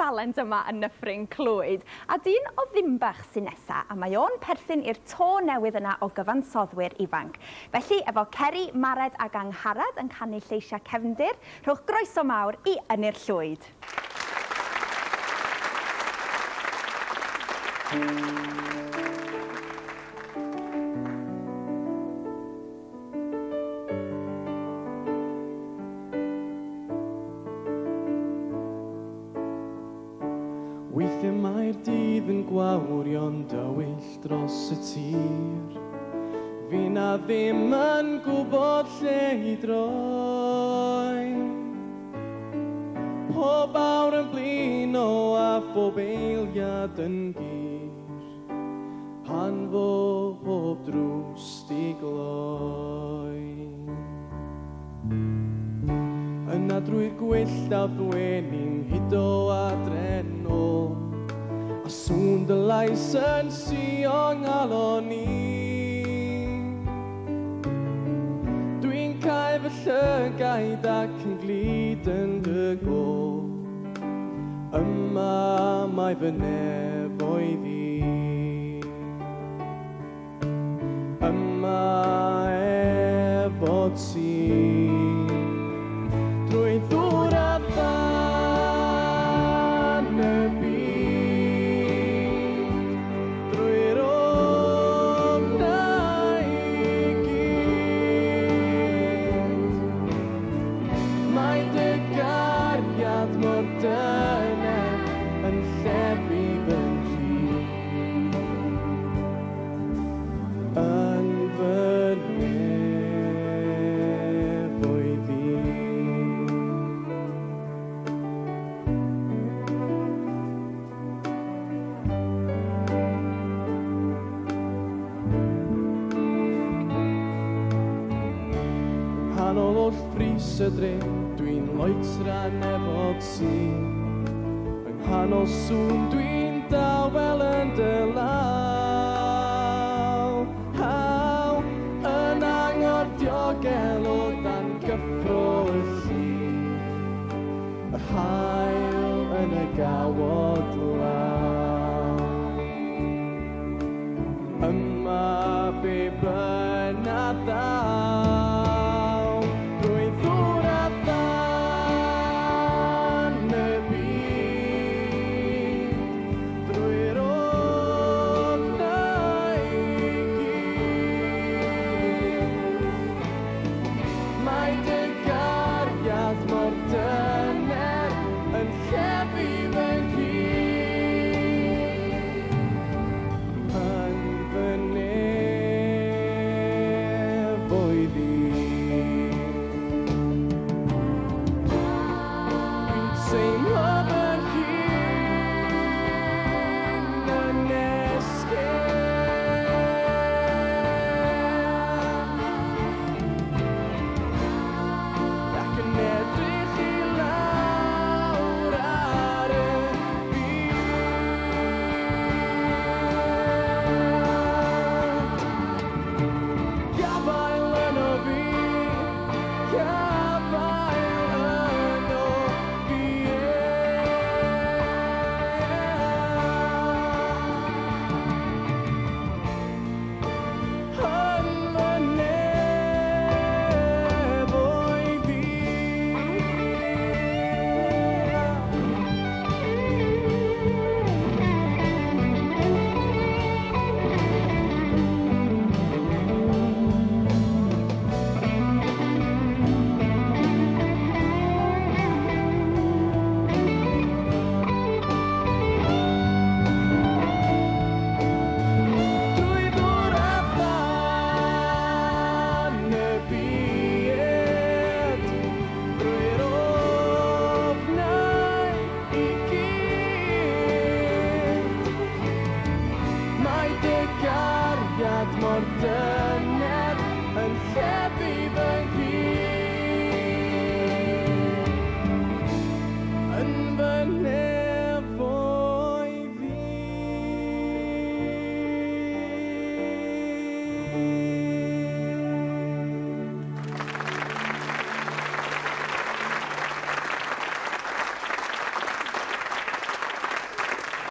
dalent yma yn Nyffryn Clwyd. A dyn o Ddimbach sy'n nesa, a mae o'n perthyn i'r to newydd yna o gyfansoddwyr ifanc. Felly, efo Ceri, Mared ac Angharad yn canu lleisiau cefndir, rhowch groeso mawr i Ynys Llwyd. Weithiau mae'r dydd yn gwawrio'n dywyll dros y tir. Fi na ddim yn gwybod lle i droi. Pob awr yn blino a phob eiliad yn gyr. Pan fo pob drws di gloi. Yna drwy'r gwyllt a ddwenin hudo a drenol, a sŵn dy lais yn sion alon ni. Dwi'n cael fy llygaid ac yn glid yn dy gol, yma mae fy nefoedd i. Yma efo ti. Drwy ddŵr a ddan y byd, drwy'r ofnau i gyd. Mae dy gariad mor dyner yn llefu fy nghyd. Yn fy nefoedd i. Hanol oll fris y dre, dwi'n loetran efo ti. Yng nghanol sŵn dwi'n dawel yn dy law. Haw yn angor diogel o dan gyffro y llun. Yr hael yn y gawod law. Yma be byna ddaw. Mor dyner yn llefu fy